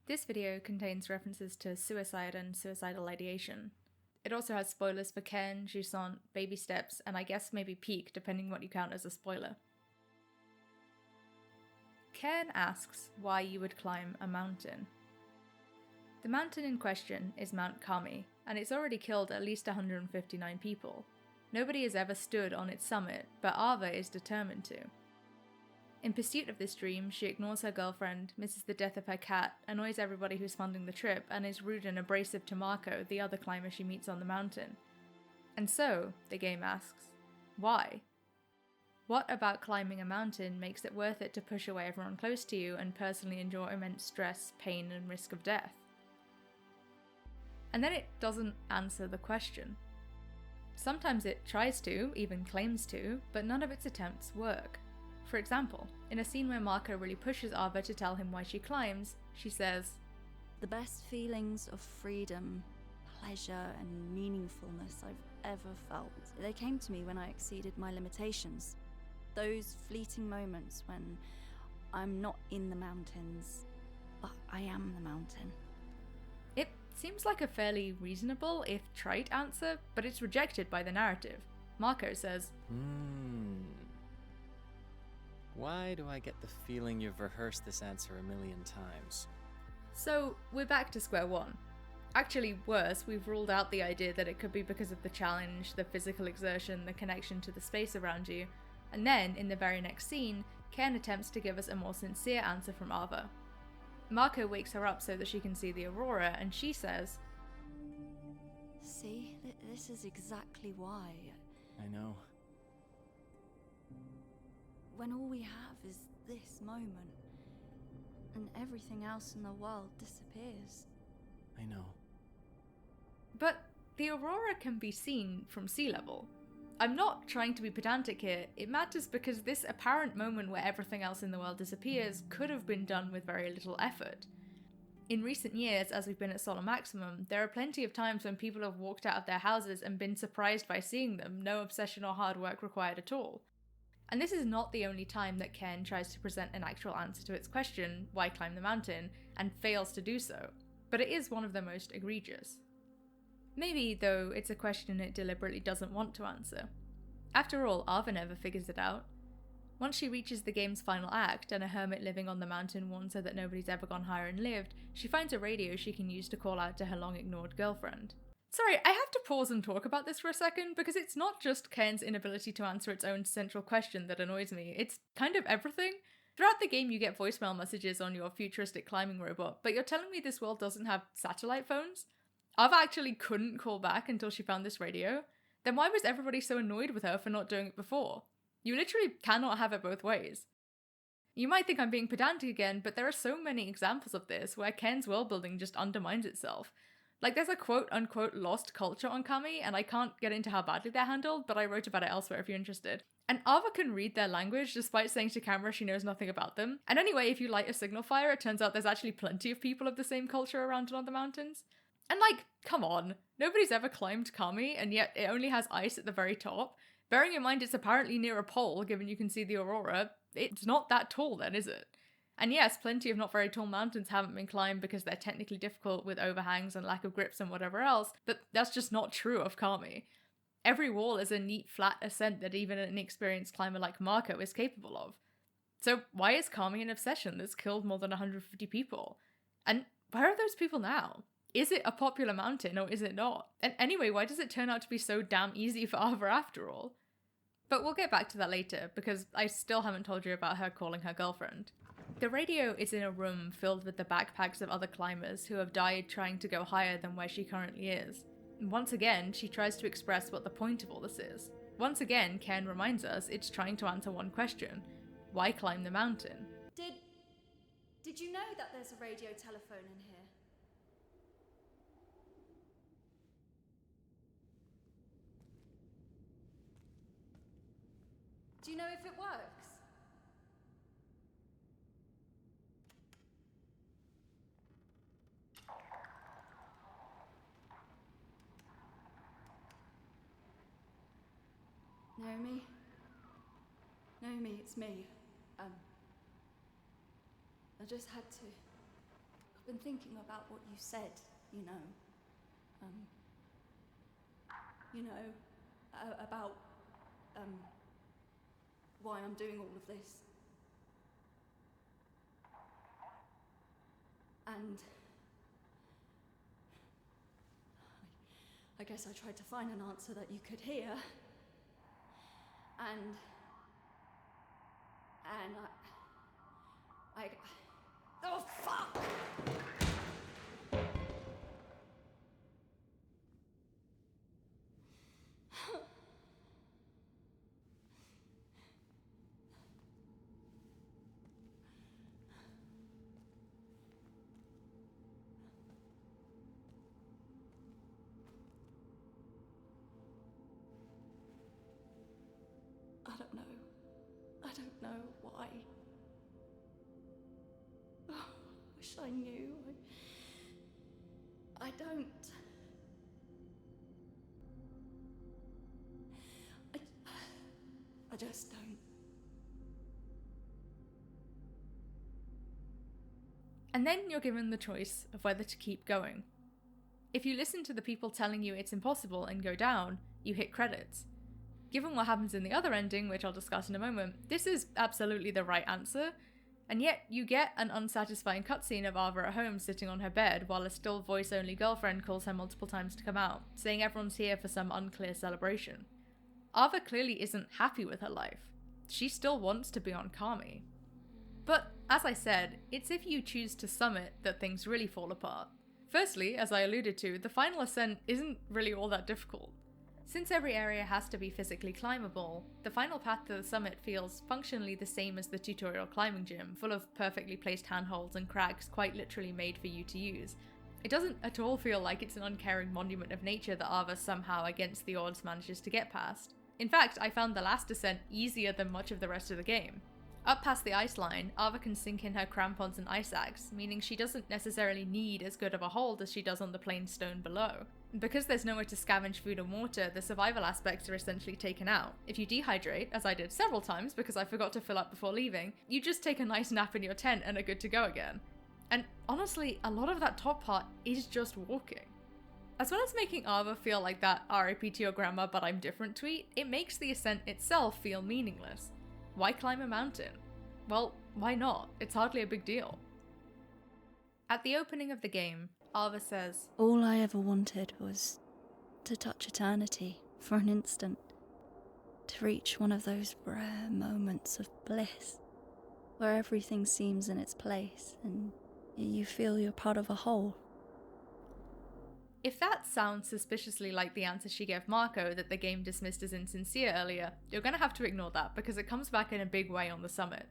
This video contains references to suicide and suicidal ideation. It also has spoilers for Cairn, Jusant, baby steps, and I guess maybe peak, depending what you count as a spoiler. Cairn asks why you would climb a mountain. The mountain in question is Mount Kami, and it's already killed at least 159 people. Nobody has ever stood on its summit, but Ava is determined to. In pursuit of this dream, she ignores her girlfriend, misses the death of her cat, annoys everybody who's funding the trip, and is rude and abrasive to Marco, the other climber she meets on the mountain. And so, the game asks, why? What about climbing a mountain makes it worth it to push away everyone close to you and personally endure immense stress, pain, and risk of death? And then it doesn't answer the question. Sometimes it tries to, even claims to, but none of its attempts work. For example, in a scene where Marco really pushes Ava to tell him why she climbs, she says, "The best feelings of freedom, pleasure, and meaningfulness I've ever felt, they came to me when I exceeded my limitations. Those fleeting moments when I'm not in the mountains, but I am the mountain." It seems like a fairly reasonable, if trite answer, but it's rejected by the narrative. Marco says, Why do I get the feeling you've rehearsed this answer a million times? So, we're back to square one. Actually, worse, we've ruled out the idea that it could be because of the challenge, the physical exertion, the connection to the space around you, and then, in the very next scene, Cairn attempts to give us a more sincere answer from Ava. Marco wakes her up so that she can see the aurora, and she says, "See, this is exactly why. I know. When all we have is this moment, and everything else in the world disappears." I know. But the aurora can be seen from sea level. I'm not trying to be pedantic here, it matters because this apparent moment where everything else in the world disappears could have been done with very little effort. In recent years, as we've been at Solar Maximum, there are plenty of times when people have walked out of their houses and been surprised by seeing them, no obsession or hard work required at all. And this is not the only time that Cairn tries to present an actual answer to its question, why climb the mountain, and fails to do so, but it is one of the most egregious. Maybe, though, it's a question it deliberately doesn't want to answer. After all, Ava never figures it out. Once she reaches the game's final act, and a hermit living on the mountain warns her that nobody's ever gone higher and lived, she finds a radio she can use to call out to her long-ignored girlfriend. Sorry, I have to pause and talk about this for a second, because it's not just Cairn's inability to answer its own central question that annoys me, it's kind of everything. Throughout the game you get voicemail messages on your futuristic climbing robot, but you're telling me this world doesn't have satellite phones? Ava actually couldn't call back until she found this radio? Then why was everybody so annoyed with her for not doing it before? You literally cannot have it both ways. You might think I'm being pedantic again, but there are so many examples of this where Cairn's world building just undermines itself. Like, there's a quote-unquote lost culture on Kami, and I can't get into how badly they're handled, but I wrote about it elsewhere if you're interested. And Ava can read their language despite saying to camera she knows nothing about them. And anyway, if you light a signal fire, it turns out there's actually plenty of people of the same culture around on the mountains. And like, come on, nobody's ever climbed Kami, and yet it only has ice at the very top. Bearing in mind it's apparently near a pole, given you can see the aurora, it's not that tall then, is it? And yes, plenty of not very tall mountains haven't been climbed because they're technically difficult with overhangs and lack of grips and whatever else, but that's just not true of Kami. Every wall is a neat flat ascent that even an inexperienced climber like Marco is capable of. So why is Kami an obsession that's killed more than 150 people? And where are those people now? Is it a popular mountain or is it not? And anyway, why does it turn out to be so damn easy for Ava after all? But we'll get back to that later, because I still haven't told you about her calling her girlfriend. The radio is in a room filled with the backpacks of other climbers who have died trying to go higher than where she currently is. And once again, she tries to express what the point of all this is. Once again, Cairn reminds us it's trying to answer one question. Why climb the mountain? Did you know that there's a radio telephone in here? Do you know if it works? Naomi? Naomi, it's me. I just had to I've been thinking about what you said, about why I'm doing all of this. And I guess I tried to find an answer that you could hear. And I oh, fuck! I don't know why. Oh, I wish I knew. I don't. I just don't. And then you're given the choice of whether to keep going. If you listen to the people telling you it's impossible and go down, you hit credits. Given what happens in the other ending, which I'll discuss in a moment, this is absolutely the right answer, and yet you get an unsatisfying cutscene of Ava at home sitting on her bed while a still voice-only girlfriend calls her multiple times to come out, saying everyone's here for some unclear celebration. Ava clearly isn't happy with her life. She still wants to be on Kami. But, as I said, it's if you choose to summit that things really fall apart. Firstly, as I alluded to, the final ascent isn't really all that difficult. Since every area has to be physically climbable, the final path to the summit feels functionally the same as the tutorial climbing gym, full of perfectly placed handholds and cracks quite literally made for you to use. It doesn't at all feel like it's an uncaring monument of nature that Ava somehow against the odds manages to get past. In fact, I found the last descent easier than much of the rest of the game. Up past the ice line, Ava can sink in her crampons and ice axe, meaning she doesn't necessarily need as good of a hold as she does on the plain stone below. And because there's nowhere to scavenge food and water, the survival aspects are essentially taken out. If you dehydrate, as I did several times because I forgot to fill up before leaving, you just take a nice nap in your tent and are good to go again. And honestly, a lot of that top part is just walking. As well as making Ava feel like that RIP to your grandma but I'm different tweet, it makes the ascent itself feel meaningless. Why climb a mountain? Well, why not? It's hardly a big deal. At the opening of the game, Ava says, All I ever wanted was to touch eternity for an instant, to reach one of those rare moments of bliss, where everything seems in its place and you feel you're part of a whole. If that sounds suspiciously like the answer she gave Marco that the game dismissed as insincere earlier, you're gonna have to ignore that because it comes back in a big way on the summit.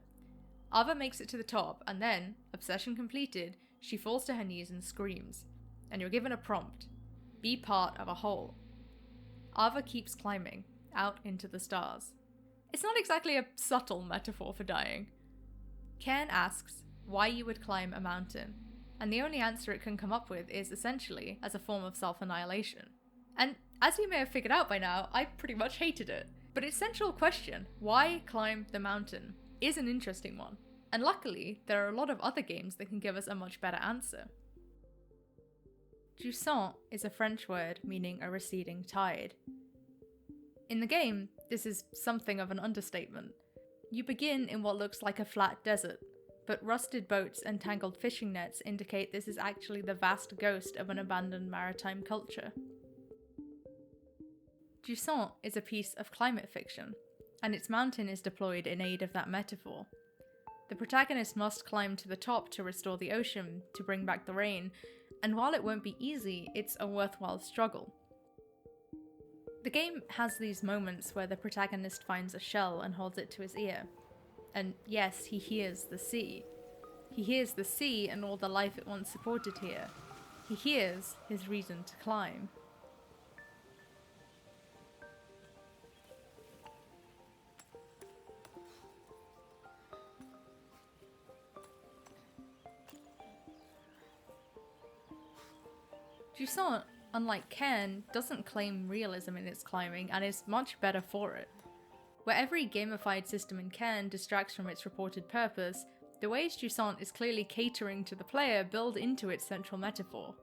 Ava makes it to the top and then, obsession completed, she falls to her knees and screams. And you're given a prompt. Be part of a whole. Ava keeps climbing, out into the stars. It's not exactly a subtle metaphor for dying. Cairn asks why you would climb a mountain, and the only answer it can come up with is essentially as a form of self-annihilation. And as you may have figured out by now, I pretty much hated it. But its central question, why climb the mountain, is an interesting one. And luckily, there are a lot of other games that can give us a much better answer. Jusant is a French word meaning a receding tide. In the game, this is something of an understatement. You begin in what looks like a flat desert, but rusted boats and tangled fishing nets indicate this is actually the vast ghost of an abandoned maritime culture. Jusant is a piece of climate fiction, and its mountain is deployed in aid of that metaphor. The protagonist must climb to the top to restore the ocean, to bring back the rain, and while it won't be easy, it's a worthwhile struggle. The game has these moments where the protagonist finds a shell and holds it to his ear. And yes, he hears the sea. He hears the sea and all the life it once supported here. He hears his reason to climb. Jusant, unlike Cairn, doesn't claim realism in its climbing and is much better for it. Where every gamified system in Cairn distracts from its reported purpose, the ways Jusant is clearly catering to the player build into its central metaphor.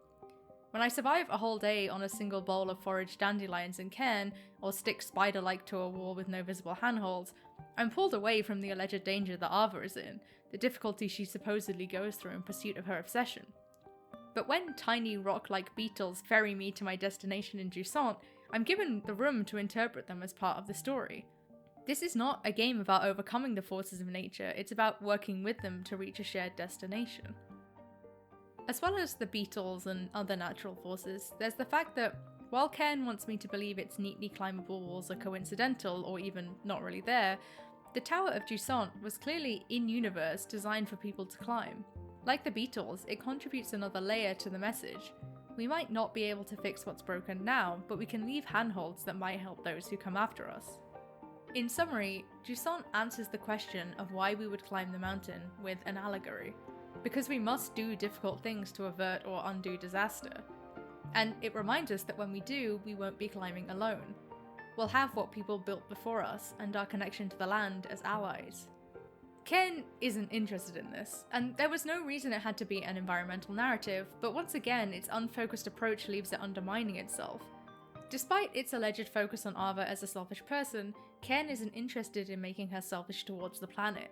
When I survive a whole day on a single bowl of foraged dandelions in Cairn, or stick spider-like to a wall with no visible handholds, I'm pulled away from the alleged danger that Ava is in, the difficulty she supposedly goes through in pursuit of her obsession. But when tiny rock-like beetles ferry me to my destination in Jusant, I'm given the room to interpret them as part of the story. This is not a game about overcoming the forces of nature, it's about working with them to reach a shared destination. As well as the beetles and other natural forces, there's the fact that while Cairn wants me to believe its neatly climbable walls are coincidental or even not really there, the Tower of Jusant was clearly in-universe designed for people to climb. Like the beetles, it contributes another layer to the message. We might not be able to fix what's broken now, but we can leave handholds that might help those who come after us. In summary, Jusant answers the question of why we would climb the mountain with an allegory. Because we must do difficult things to avert or undo disaster. And it reminds us that when we do, we won't be climbing alone. We'll have what people built before us and our connection to the land as allies. Cairn isn't interested in this, and there was no reason it had to be an environmental narrative, but once again, its unfocused approach leaves it undermining itself. Despite its alleged focus on Ava as a selfish person, Cairn isn't interested in making her selfish towards the planet.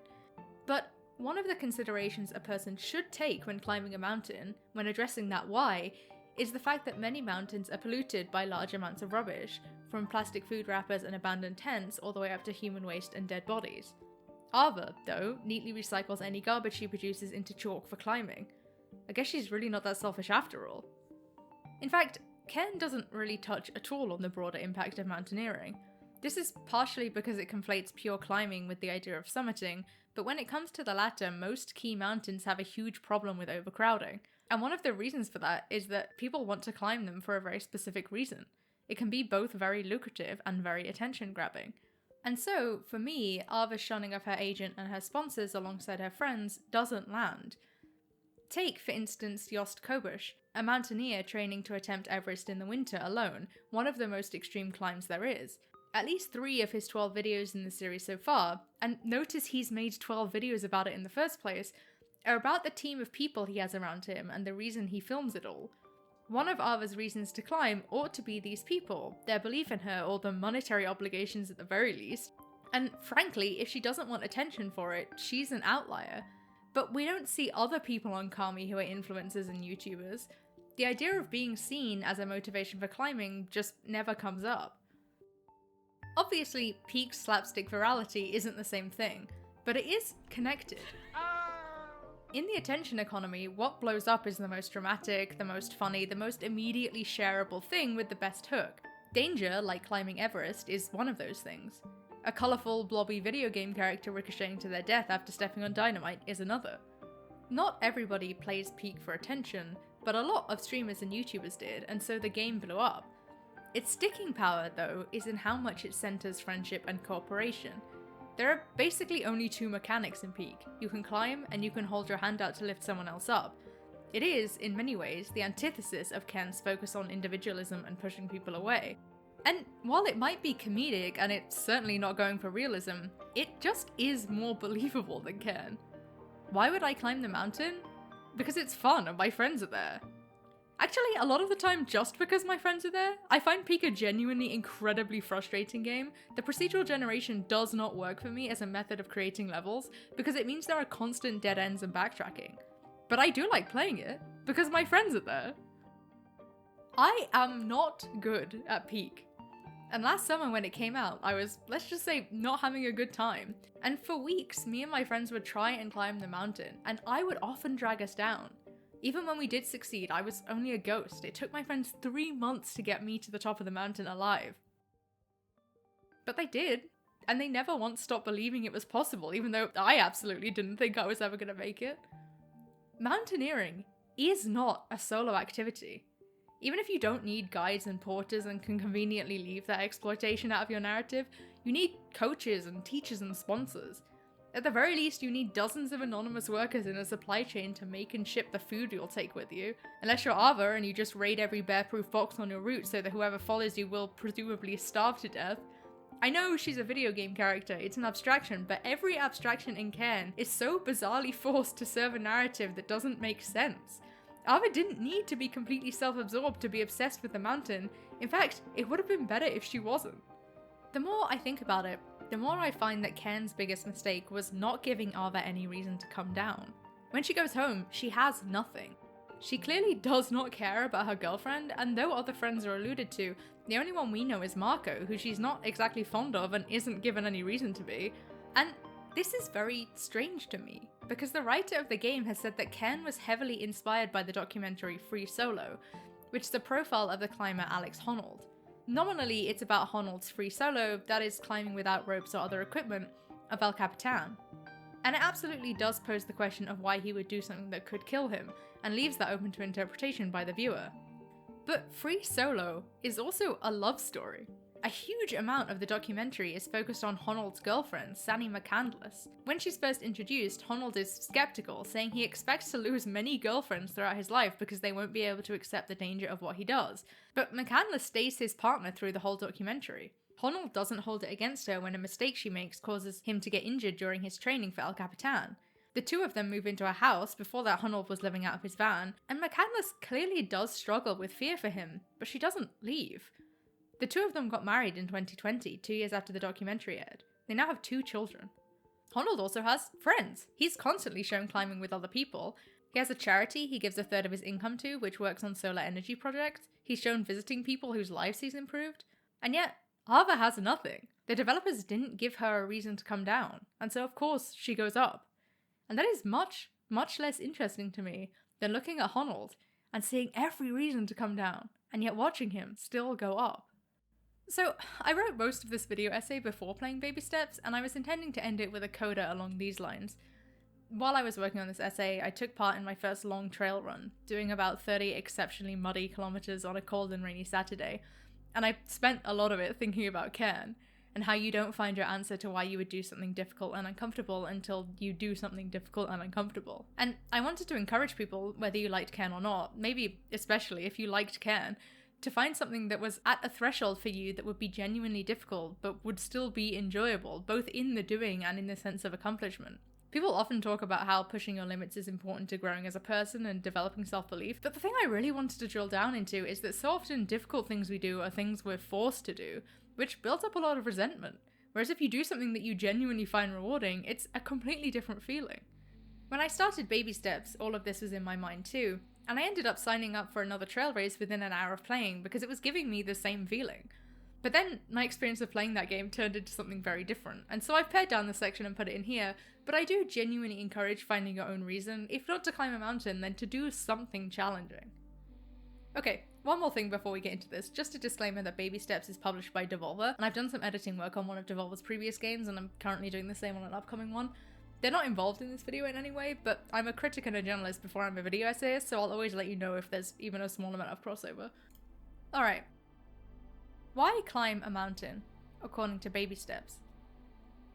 But one of the considerations a person should take when climbing a mountain, when addressing that why, is the fact that many mountains are polluted by large amounts of rubbish, from plastic food wrappers and abandoned tents all the way up to human waste and dead bodies. Ava, though, neatly recycles any garbage she produces into chalk for climbing. I guess she's really not that selfish after all. In fact, Cairn doesn't really touch at all on the broader impact of mountaineering. This is partially because it conflates pure climbing with the idea of summiting, but when it comes to the latter, most key mountains have a huge problem with overcrowding. And one of the reasons for that is that people want to climb them for a very specific reason. It can be both very lucrative and very attention-grabbing. And so, for me, Ava's shunning of her agent and her sponsors alongside her friends doesn't land. Take, for instance, Jost Kobusch, a mountaineer training to attempt Everest in the winter alone, one of the most extreme climbs there is. At least 3 of his 12 videos in the series so far, and notice he's made 12 videos about it in the first place, are about the team of people he has around him and the reason he films it all. One of Ava's reasons to climb ought to be these people, their belief in her, or the monetary obligations at the very least. And frankly, if she doesn't want attention for it, she's an outlier. But we don't see other people on Kami who are influencers and YouTubers. The idea of being seen as a motivation for climbing just never comes up. Obviously, peak slapstick virality isn't the same thing, but it is connected. In the attention economy, what blows up is the most dramatic, the most funny, the most immediately shareable thing with the best hook. Danger, like climbing Everest, is one of those things. A colourful, blobby video game character ricocheting to their death after stepping on dynamite is another. Not everybody plays Peak for attention, but a lot of streamers and YouTubers did, and so the game blew up. Its sticking power, though, is in how much it centers friendship and cooperation. There are basically only 2 mechanics in Peak. You can climb, and you can hold your hand out to lift someone else up. It is, in many ways, the antithesis of Cairn's focus on individualism and pushing people away. And while it might be comedic, and it's certainly not going for realism, it just is more believable than Cairn. Why would I climb the mountain? Because it's fun and my friends are there. Actually, a lot of the time just because my friends are there. I find Peak a genuinely incredibly frustrating game. The procedural generation does not work for me as a method of creating levels, because it means there are constant dead ends and backtracking. But I do like playing it, because my friends are there. I am not good at Peak. And last summer when it came out, I was, let's just say, not having a good time. And for weeks, me and my friends would try and climb the mountain, and I would often drag us down. Even when we did succeed, I was only a ghost. It took my friends 3 months to get me to the top of the mountain alive. But they did, and they never once stopped believing it was possible, even though I absolutely didn't think I was ever gonna make it. Mountaineering is not a solo activity. Even if you don't need guides and porters and can conveniently leave that exploitation out of your narrative, you need coaches and teachers and sponsors. At the very least, you need dozens of anonymous workers in a supply chain to make and ship the food you'll take with you. Unless you're Ava and you just raid every bear-proof box on your route so that whoever follows you will presumably starve to death. I know she's a video game character, it's an abstraction, but every abstraction in Cairn is so bizarrely forced to serve a narrative that doesn't make sense. Ava didn't need to be completely self-absorbed to be obsessed with the mountain. In fact, it would have been better if she wasn't. The more I think about it, the more I find that Cairn's biggest mistake was not giving Ava any reason to come down. When she goes home, she has nothing. She clearly does not care about her girlfriend, and though other friends are alluded to, the only one we know is Marco, who she's not exactly fond of and isn't given any reason to be. And this is very strange to me, because the writer of the game has said that Cairn was heavily inspired by the documentary Free Solo, which is the profile of the climber Alex Honnold. Nominally, it's about Honnold's free solo, that is climbing without ropes or other equipment, of El Capitan. And it absolutely does pose the question of why he would do something that could kill him, and leaves that open to interpretation by the viewer. But Free Solo is also a love story. A huge amount of the documentary is focused on Honnold's girlfriend, Sanny McCandless. When she's first introduced, Honnold is skeptical, saying he expects to lose many girlfriends throughout his life because they won't be able to accept the danger of what he does. But McCandless stays his partner through the whole documentary. Honnold doesn't hold it against her when a mistake she makes causes him to get injured during his training for El Capitan. The two of them move into a house. Before that, Honnold was living out of his van, and McCandless clearly does struggle with fear for him, but she doesn't leave. The two of them got married in 2020, 2 years after the documentary aired. They now have 2 children. Honnold also has friends. He's constantly shown climbing with other people. He has a charity he gives a third of his income to, which works on solar energy projects. He's shown visiting people whose lives he's improved. And yet, Ava has nothing. The developers didn't give her a reason to come down, and so of course she goes up. And that is much, much less interesting to me than looking at Honnold and seeing every reason to come down, and yet watching him still go up. So, I wrote most of this video essay before playing Baby Steps, and I was intending to end it with a coda along these lines. While I was working on this essay, I took part in my first long trail run, doing about 30 exceptionally muddy kilometers on a cold and rainy Saturday, and I spent a lot of it thinking about Cairn, and how you don't find your answer to why you would do something difficult and uncomfortable until you do something difficult and uncomfortable. And I wanted to encourage people, whether you liked Cairn or not, maybe especially if you liked Cairn, to find something that was at a threshold for you that would be genuinely difficult, but would still be enjoyable, both in the doing and in the sense of accomplishment. People often talk about how pushing your limits is important to growing as a person and developing self-belief, but the thing I really wanted to drill down into is that so often difficult things we do are things we're forced to do, which builds up a lot of resentment. Whereas if you do something that you genuinely find rewarding, it's a completely different feeling. When I started Baby Steps, all of this was in my mind too, and I ended up signing up for another trail race within an hour of playing because it was giving me the same feeling. But then my experience of playing that game turned into something very different, and so I've pared down this section and put it in here, but I do genuinely encourage finding your own reason, if not to climb a mountain, then to do something challenging. Okay, one more thing before we get into this, just a disclaimer that Baby Steps is published by Devolver, and I've done some editing work on one of Devolver's previous games, and I'm currently doing the same on an upcoming one. They're not involved in this video in any way, but I'm a critic and a journalist before I'm a video essayist, so I'll always let you know if there's even a small amount of crossover. Alright. Why climb a mountain, according to Baby Steps?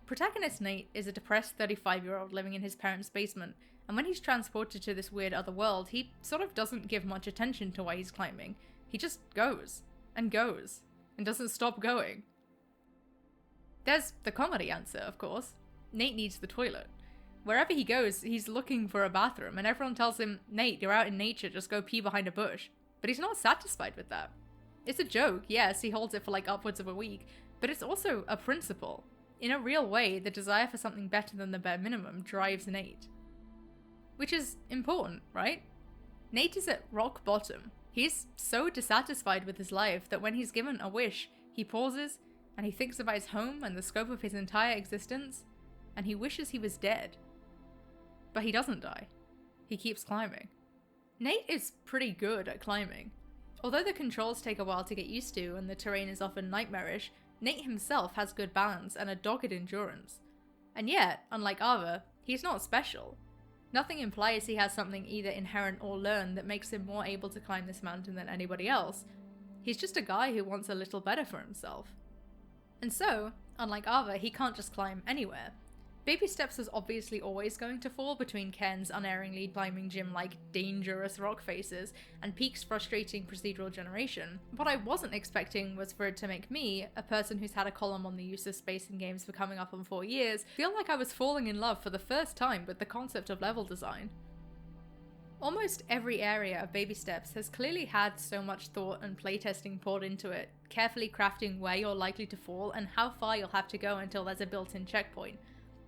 Protagonist Nate is a depressed 35-year-old living in his parents' basement, and when he's transported to this weird other world, he sort of doesn't give much attention to why he's climbing. He just goes, and doesn't stop going. There's the comedy answer, of course. Nate needs the toilet. Wherever he goes, he's looking for a bathroom, and everyone tells him, Nate, you're out in nature, just go pee behind a bush. But he's not satisfied with that. It's a joke, yes, he holds it for like upwards of a week, but it's also a principle. In a real way, the desire for something better than the bare minimum drives Nate. Which is important, right? Nate is at rock bottom. He's so dissatisfied with his life that when he's given a wish, he pauses, and he thinks about his home and the scope of his entire existence, and he wishes he was dead. But he doesn't die. He keeps climbing. Nate is pretty good at climbing. Although the controls take a while to get used to and the terrain is often nightmarish, Nate himself has good balance and a dogged endurance. And yet, unlike Ava, he's not special. Nothing implies he has something either inherent or learned that makes him more able to climb this mountain than anybody else. He's just a guy who wants a little better for himself. And so, unlike Ava, he can't just climb anywhere. Baby Steps was obviously always going to fall between Cairn's unerringly climbing gym-like dangerous rock faces and Peak's frustrating procedural generation. What I wasn't expecting was for it to make me, a person who's had a column on the use of space in games for coming up on 4 years, feel like I was falling in love for the first time with the concept of level design. Almost every area of Baby Steps has clearly had so much thought and playtesting poured into it, carefully crafting where you're likely to fall and how far you'll have to go until there's a built-in checkpoint.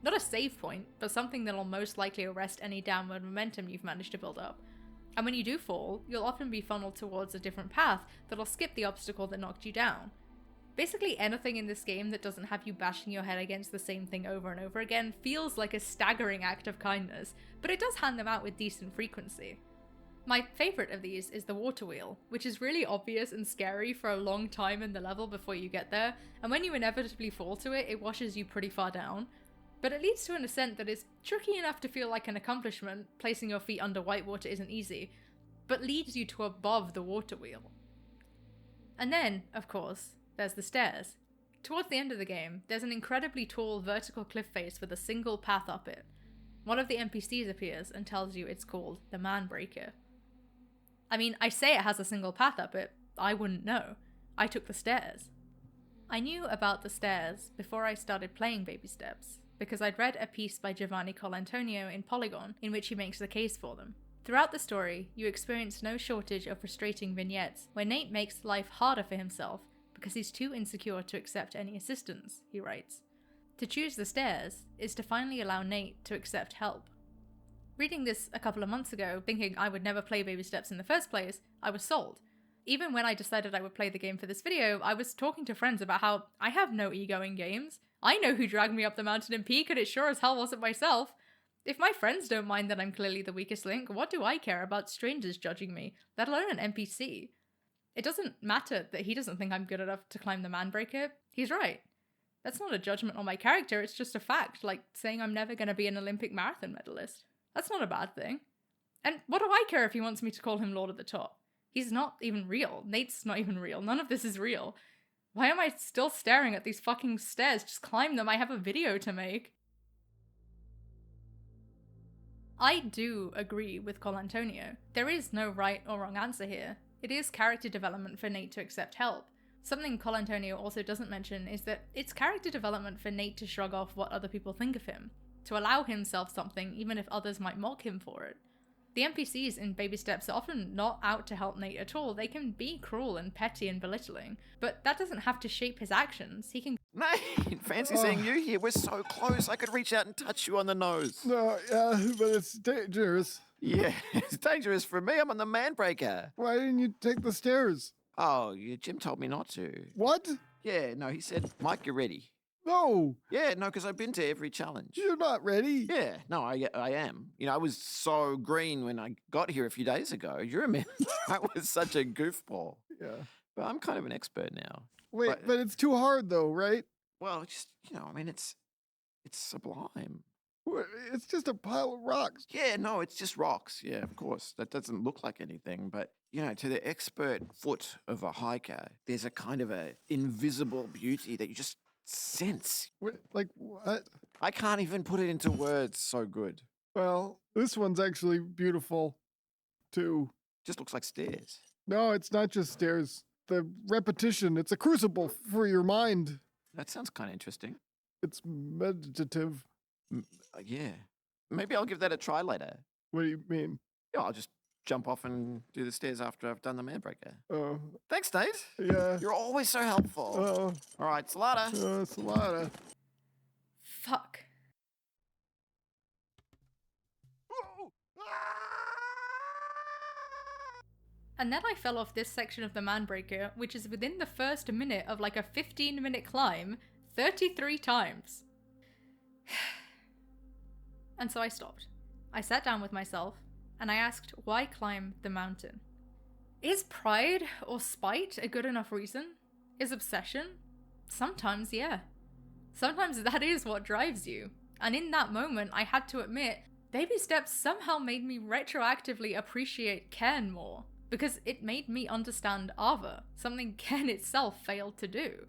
Not a save point, but something that'll most likely arrest any downward momentum you've managed to build up. And when you do fall, you'll often be funneled towards a different path that'll skip the obstacle that knocked you down. Basically anything in this game that doesn't have you bashing your head against the same thing over and over again feels like a staggering act of kindness, but it does hand them out with decent frequency. My favourite of these is the water wheel, which is really obvious and scary for a long time in the level before you get there, and when you inevitably fall to it, it washes you pretty far down. But it leads to an ascent that is tricky enough to feel like an accomplishment. Placing your feet under whitewater isn't easy, but leads you to above the water wheel. And then, of course, there's the stairs. Towards the end of the game, there's an incredibly tall vertical cliff face with a single path up it. One of the NPCs appears and tells you it's called the Manbreaker. I mean, I say it has a single path up it, I wouldn't know. I took the stairs. I knew about the stairs before I started playing Baby Steps, because I'd read a piece by Giovanni Colantonio in Polygon in which he makes the case for them. Throughout the story, you experience no shortage of frustrating vignettes where Nate makes life harder for himself because he's too insecure to accept any assistance, he writes. To choose the stairs is to finally allow Nate to accept help. Reading this a couple of months ago, thinking I would never play Baby Steps in the first place, I was sold. Even when I decided I would play the game for this video, I was talking to friends about how I have no ego in games. I know who dragged me up the mountain in Peak, and it sure as hell wasn't myself. If my friends don't mind that I'm clearly the weakest link, what do I care about strangers judging me, let alone an NPC? It doesn't matter that he doesn't think I'm good enough to climb the Manbreaker. He's right. That's not a judgment on my character, it's just a fact, like saying I'm never going to be an Olympic marathon medalist. That's not a bad thing. And what do I care if he wants me to call him Lord at the Top? He's not even real. Nate's not even real. None of this is real. Why am I still staring at these fucking stairs? Just climb them, I have a video to make. I do agree with Colantonio. There is no right or wrong answer here. It is character development for Nate to accept help. Something Colantonio also doesn't mention is that it's character development for Nate to shrug off what other people think of him, to allow himself something even if others might mock him for it. The NPCs in Baby Steps are often not out to help Nate at all. They can be cruel and petty and belittling, but that doesn't have to shape his actions. He can— Nate, fancy seeing you here. We're so close. I could reach out and touch you on the nose. No, but it's dangerous. Yeah, it's dangerous for me. I'm on the Manbreaker. Why didn't you take the stairs? Oh, Jim told me not to. What? Yeah, no, he said, Mike, you're ready. No, Yeah, no, because I've been to every challenge. you're not ready. Yeah, no, I am. You know, I was so green when I got here a few days ago. You remember? I was such a goofball. Yeah. But I'm kind of an expert now. Wait, But- but it's too hard though, right? Well, just, I mean, it's sublime. It's just a pile of rocks. Yeah, no, it's just rocks. Yeah, of course. That doesn't look like anything. But, to the expert foot of a hiker, there's a kind of a invisible beauty that you just sense. Like what? I can't even put it into words. So good. Well, this one's actually beautiful, too. Just looks like stairs. No, it's not just stairs. The repetition, it's a crucible for your mind. That sounds kind of interesting. It's meditative. Yeah. Maybe I'll give that a try later. What do you mean? Yeah, I'll just jump off and do the stairs after I've done the Manbreaker. Oh, Thanks, Nate. yeah. You're always so helpful. Oh, All right, Salada. it's a lot of... fuck. And then I fell off this section of the Manbreaker, which is within the first minute of like a 15-minute climb, 33 times. And so I stopped. I sat down with myself, and I asked, why climb the mountain? Is pride or spite a good enough reason? Is obsession? Sometimes, yeah. Sometimes that is what drives you. And in that moment, I had to admit, Baby Steps somehow made me retroactively appreciate Cairn more, because it made me understand Ava, something Cairn itself failed to do.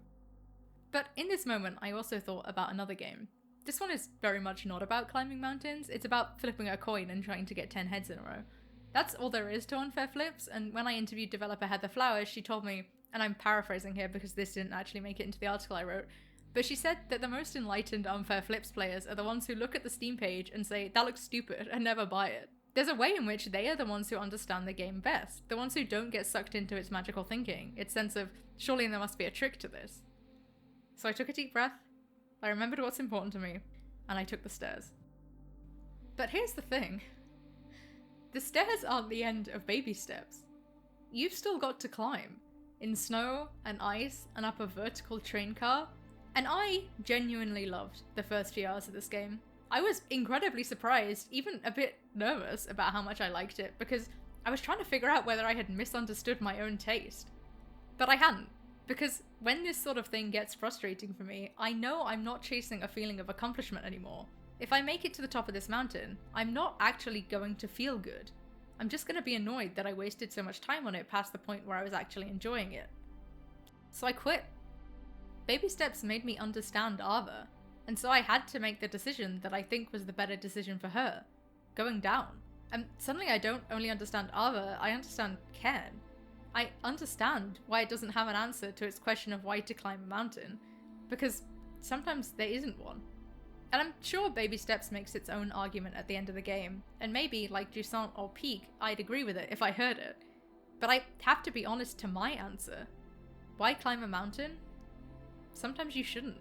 But in this moment, I also thought about another game, This one is very much not about climbing mountains. It's about flipping a coin and trying to get 10 heads in a row. That's all there is to unfair flips, and when I interviewed developer Heather Flowers, she told me, and I'm paraphrasing here because this didn't actually make it into the article I wrote, but she said that the most enlightened unfair flips players are the ones who look at the Steam page and say, that looks stupid, and never buy it. There's a way in which they are the ones who understand the game best, the ones who don't get sucked into its magical thinking, its sense of, surely there must be a trick to this. So I took a deep breath, I remembered what's important to me, and I took the stairs. But here's the thing. The stairs aren't the end of baby steps. You've still got to climb. In snow and ice and up a vertical train car. And I genuinely loved the first few hours of this game. I was incredibly surprised, even a bit nervous about how much I liked it, because I was trying to figure out whether I had misunderstood my own taste. But I hadn't, because when this sort of thing gets frustrating for me, I know I'm not chasing a feeling of accomplishment anymore. If I make it to the top of this mountain, I'm not actually going to feel good. I'm just going to be annoyed that I wasted so much time on it past the point where I was actually enjoying it. So I quit. Baby steps made me understand Ava, and so I had to make the decision that I think was the better decision for her. Going down. And suddenly I don't only understand Ava, I understand Cairn. I understand why it doesn't have an answer to its question of why to climb a mountain, because sometimes there isn't one. And I'm sure Baby Steps makes its own argument at the end of the game, and maybe, like Jusant or Peak, I'd agree with it if I heard it. But I have to be honest to my answer. Why climb a mountain? Sometimes you shouldn't.